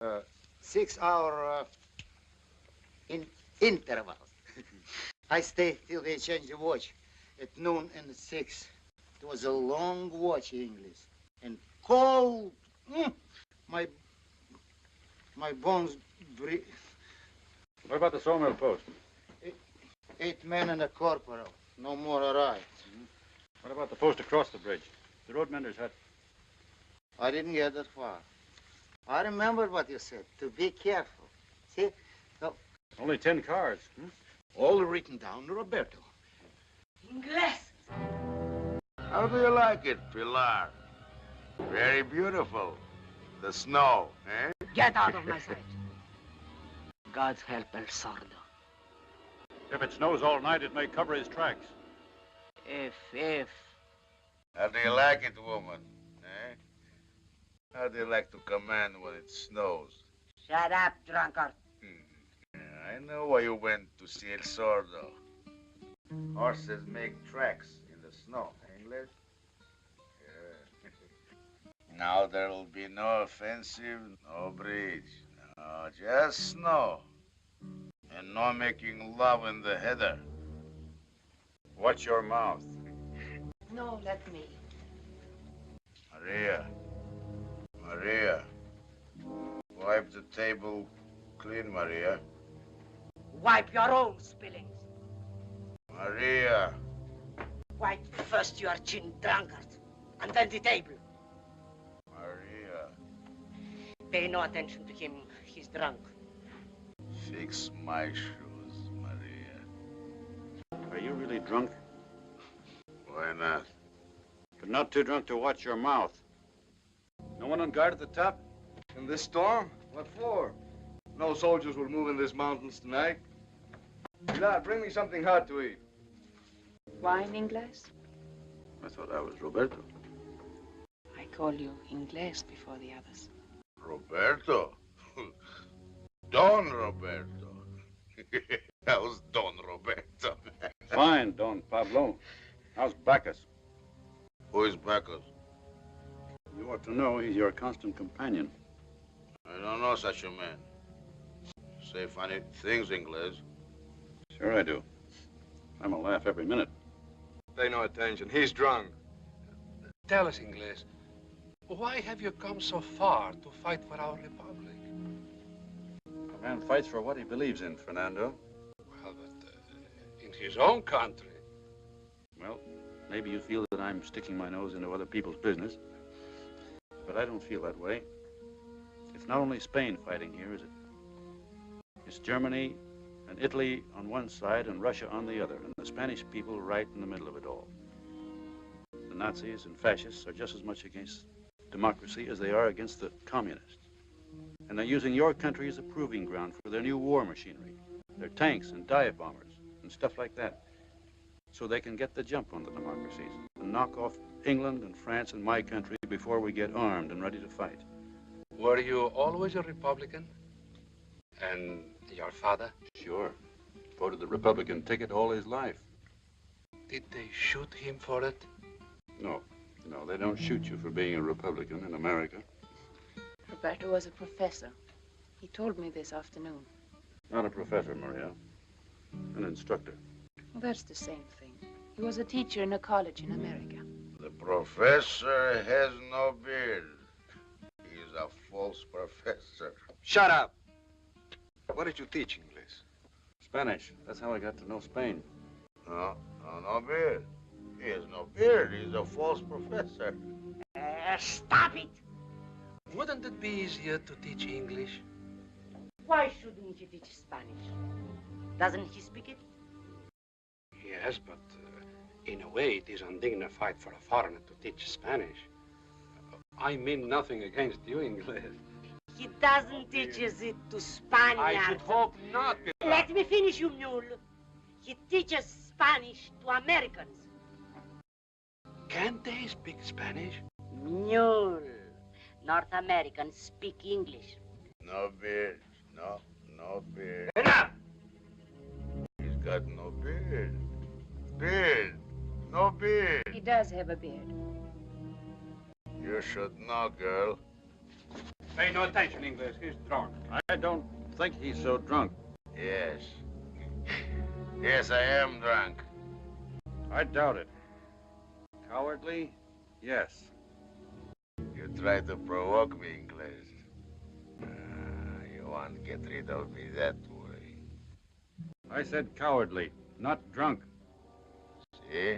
6-hour interval. I stayed till they changed the watch at noon and at 6. It was a long watch, English, and cold. My bones breathe. What about the sawmill post? 8 men and a corporal. No more arrived. What about the post across the bridge? The roadmender's hut. I didn't get that far. I remember what you said, to be careful. See? No. Only 10 cars. All written down, Roberto. Inglés. How do you like it, Pilar? Very beautiful. The snow, eh? Get out of my sight. God's help El Sordo. If it snows all night, it may cover his tracks. If. How do you like it, woman? Eh? How do you like to command when it snows? Shut up, drunkard. Yeah, I know why you went to see El Sordo. Horses make tracks in the snow, English? Yeah. Now there will be no offensive, no bridge. No, just snow. And no making love in the heather. Watch your mouth. No, let me. Maria. Wipe the table clean, Maria. Wipe your own spillings. Maria. Wipe first your chin, drunkard, and then the table. Maria. Pay no attention to him. He's drunk. Fix my shoes, Maria. Are you really drunk? Why not? But not too drunk to watch your mouth. No one on guard at the top? In this storm? What for? No soldiers will move in these mountains tonight. Pilar, bring me something hot to eat. Wine, Inglés? I thought I was Roberto. I call you Inglés before the others. Roberto? Don Roberto. How's Don Roberto? Fine, Don Pablo. How's Bacchus? Who is Bacchus? You ought to know he's your constant companion. I don't know such a man. Say funny things, English. Sure I do. I'm a laugh every minute. Pay no attention. He's drunk. Tell us, Inglés, why have you come so far to fight for our republic? A man fights for what he believes in, Fernando. Well, but in his own country. Well, maybe you feel that I'm sticking my nose into other people's business. But I don't feel that way. It's not only Spain fighting here, is it? It's Germany and Italy on one side and Russia on the other, and the Spanish people right in the middle of it all. The Nazis and fascists are just as much against democracy as they are against the communists. And they're using your country as a proving ground for their new war machinery, their tanks and dive bombers and stuff like that, so they can get the jump on the democracies and knock off England and France and my country before we get armed and ready to fight. Were you always a Republican? And your father? Sure. Voted the Republican ticket all his life. Did they shoot him for it? No, they don't shoot you for being a Republican in America. Roberto was a professor. He told me this afternoon. Not a professor, Maria. An instructor. Well, that's the same thing. He was a teacher in a college in America. The professor has no beard. He's a false professor. Shut up. What did you teach, English? Spanish. That's how I got to know Spain. No beard. He has no beard. He's a false professor. Stop it. Wouldn't it be easier to teach English? Why shouldn't you teach Spanish? Doesn't he speak it? Yes, but in a way it is undignified for a foreigner to teach Spanish. I mean nothing against you, English. He doesn't teach it to Spaniards. I should hope not. Let me finish, you mule. He teaches Spanish to Americans. Can't they speak Spanish? Mule. North Americans speak English. No beard. No beard. Enough! He's got no beard. Beard. No beard. He does have a beard. You should know, girl. Pay no attention, English. He's drunk. I don't think he's so drunk. Yes. Yes, I am drunk. I doubt it. Cowardly? Yes. You try to provoke me, English. You want to get rid of me that way. I said cowardly, not drunk. See?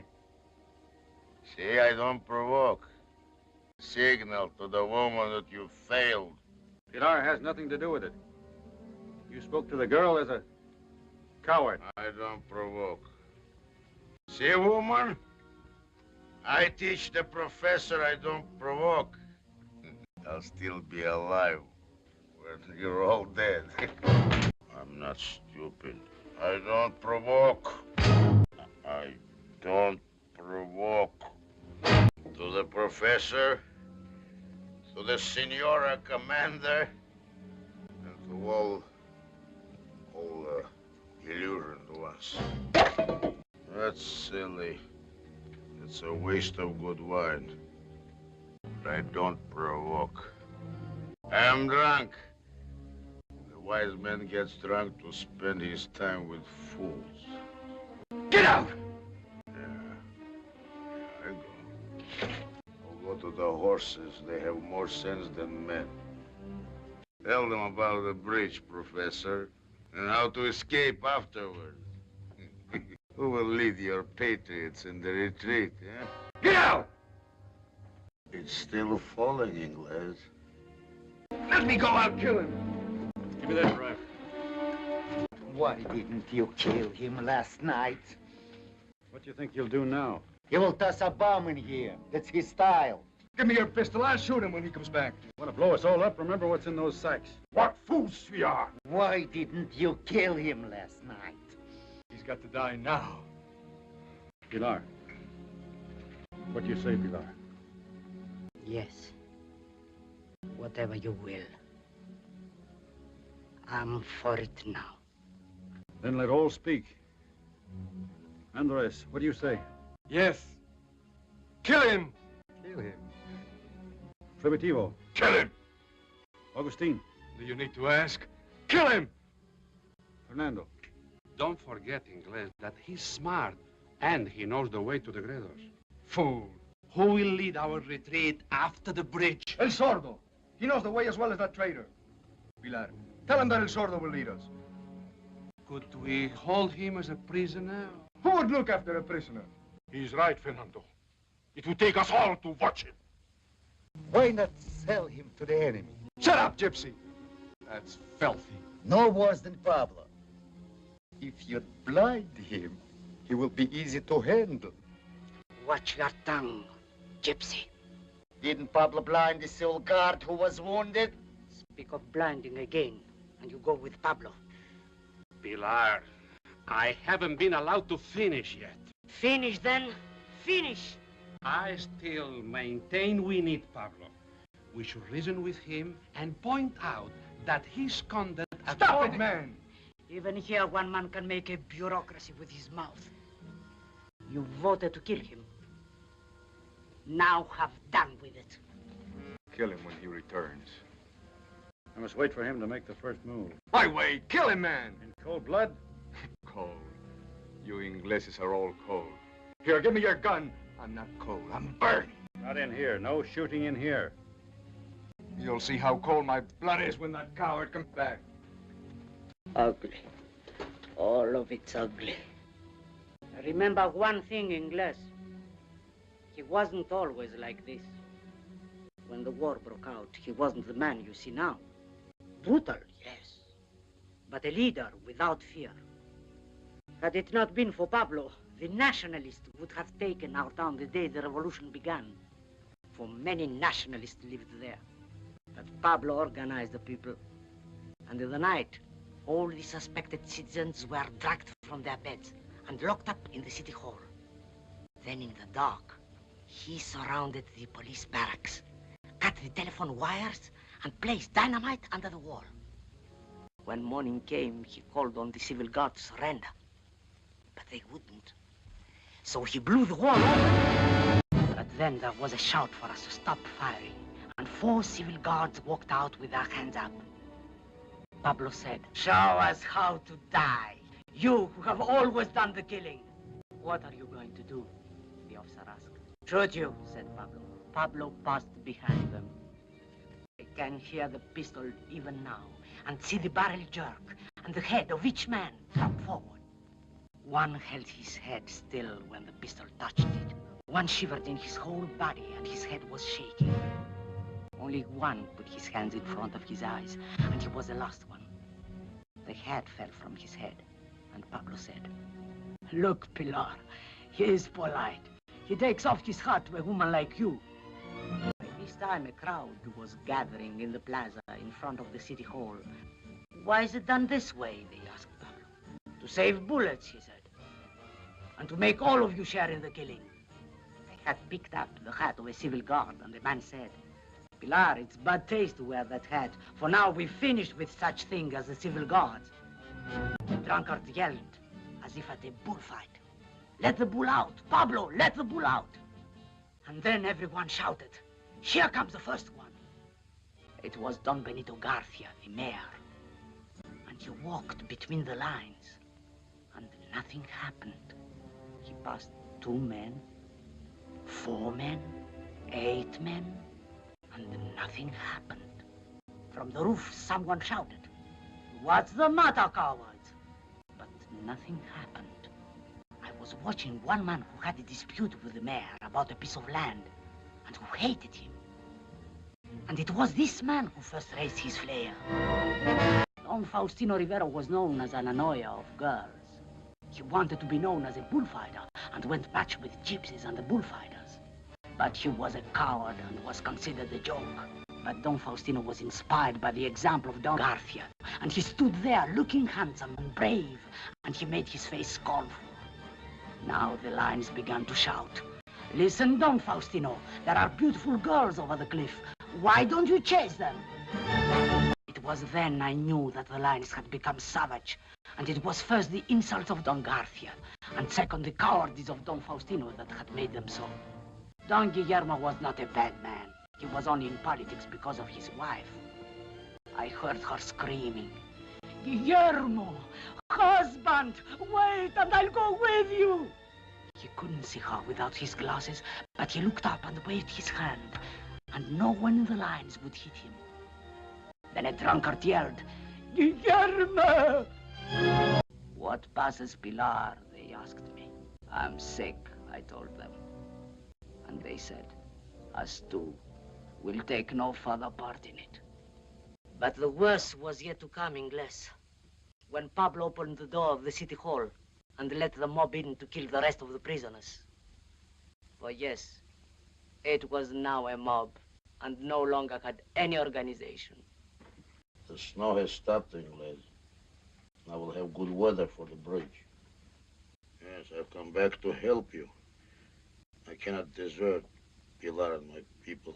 See, I don't provoke. Signal to the woman that you failed. Pilar has nothing to do with it. You spoke to the girl as a coward. I don't provoke. See, woman? I teach the professor I don't provoke. I'll still be alive when you're all dead. I'm not stupid. I don't provoke. I don't provoke. To the professor, to the Senora Commander, and to all illusioned ones. That's silly. It's a waste of good wine. But I don't provoke. I'm drunk. The wise man gets drunk to spend his time with fools. Get out! I go. I'll go to the horses. They have more sense than men. Tell them about the bridge, Professor, and how to escape afterward. Who will lead your patriots in the retreat, eh? Get out! It's still falling, Ingles. Let me go, I'll kill him. Give me that rifle. Why didn't you kill him last night? What do you think you'll do now? He will toss a bomb in here. That's his style. Give me your pistol. I'll shoot him when he comes back. Want to blow us all up? Remember what's in those sacks. What fools we are! Why didn't you kill him last night? He's got to die now. Pilar. What do you say, Pilar? Yes. Whatever you will. I'm for it now. Then let all speak. Andres, what do you say? Yes. Kill him! Kill him. Primitivo. Kill him! Augustine. Do you need to ask? Kill him! Fernando. Don't forget, Ingles, that he's smart and he knows the way to the Gredos. Fool. Who will lead our retreat after the bridge? El Sordo. He knows the way as well as that traitor. Pilar, tell him that El Sordo will lead us. Could we hold him as a prisoner? Who would look after a prisoner? He's right, Fernando. It will take us all to watch him. Why not sell him to the enemy? Shut up, Gypsy! That's filthy. No worse than Pablo. If you blind him, he will be easy to handle. Watch your tongue, Gypsy. Didn't Pablo blind the civil guard who was wounded? Speak of blinding again, and you go with Pablo. Pilar, I haven't been allowed to finish yet. Finish then. Finish. I still maintain we need Pablo. We should reason with him and point out that his conduct... Stop it, man! Even here, one man can make a bureaucracy with his mouth. You voted to kill him. Now have done with it. Kill him when he returns. I must wait for him to make the first move. Why wait? Kill him, man! In cold blood? Cold. You Ingleses are all cold. Here, give me your gun. I'm not cold. I'm burning. Not in here. No shooting in here. You'll see how cold my blood is when that coward comes back. Ugly. All of it's ugly. Remember one thing, Ingles. He wasn't always like this. When the war broke out, he wasn't the man you see now. Brutal, yes. But a leader without fear. Had it not been for Pablo, the nationalists would have taken our town the day the revolution began. For many nationalists lived there. But Pablo organized the people. And in the night, all the suspected citizens were dragged from their beds and locked up in the city hall. Then in the dark, he surrounded the police barracks, cut the telephone wires, and placed dynamite under the wall. When morning came, he called on the civil guard to surrender. But they wouldn't. So he blew the wall open. But then there was a shout for us to stop firing. and 4 civil guards walked out with their hands up. Pablo said, "Show us how to die. You who have always done the killing." "What are you going to do?" the officer asked. "Shoot you," said Pablo. Pablo passed behind them. I can hear the pistol even now, and see the barrel jerk, and the head of each man drop forward. One held his head still when the pistol touched it. One shivered in his whole body, and his head was shaking. Only one put his hands in front of his eyes, and he was the last one. The hat fell from his head, and Pablo said, "Look, Pilar, he is polite. He takes off his hat to a woman like you." By this time, a crowd was gathering in the plaza in front of the city hall. "Why is it done this way?" they asked Pablo. "To save bullets," he said, "and to make all of you share in the killing." They had picked up the hat of a civil guard, and the man said, "Pilar, it's bad taste to wear that hat, for now we've finished with such thing as the civil guards." The drunkard yelled, as if at a bullfight, "Let the bull out! Pablo, let the bull out!" And then everyone shouted, "Here comes the first one!" It was Don Benito Garcia, the mayor. And he walked between the lines, and nothing happened. He passed 2 men, 4 men, 8 men, and nothing happened. From the roof, someone shouted, "What's the matter, cowards?" But nothing happened. I was watching one man who had a dispute with the mayor about a piece of land, and who hated him. And it was this man who first raised his flare. Don Faustino Rivero was known as an annoyer of girls. He wanted to be known as a bullfighter, and went match with gypsies and the bullfighters. But he was a coward and was considered a joke. But Don Faustino was inspired by the example of Don Garcia, and he stood there looking handsome and brave, and he made his face scornful. Now the lines began to shout, "Listen, Don Faustino, there are beautiful girls over the cliff. Why don't you chase them?" It was then I knew that the lines had become savage, and it was first the insults of Don Garcia, and second the cowardice of Don Faustino that had made them so. Don Guillermo was not a bad man. He was only in politics because of his wife. I heard her screaming, "Guillermo, husband, wait and I'll go with you." He couldn't see her without his glasses, but he looked up and waved his hand, and no one in the lines would hit him. Then a drunkard yelled, "Guillermo!" "What passes, Pilar?" they asked me. "I'm sick," I told them. And they said, "Us too. We'll take no further part in it." But the worst was yet to come, Ingles. When Pablo opened the door of the city hall and let the mob in to kill the rest of the prisoners. For yes, it was now a mob and no longer had any organization. The snow has stopped, Ingles. Now we'll have good weather for the bridge. Yes, I've come back to help you. I cannot desert Pilar and my people.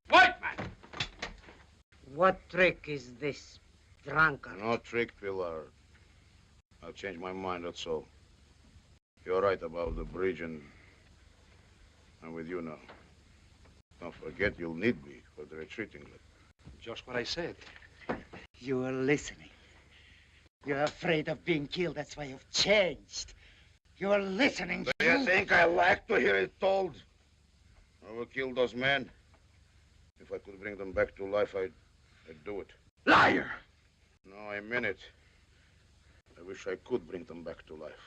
White man! What trick is this, drunkard? No trick, Pilar. I'll change my mind, that's all. You're right about the bridge, and I'm with you now. Don't forget, you'll need me for the retreat, England. Just what I said. You were listening. You're afraid of being killed, that's why you've changed. You were listening. Do you think I like to hear it told? I will kill those men. If I could bring them back to life, I'd do it. Liar! No, I mean it. I wish I could bring them back to life.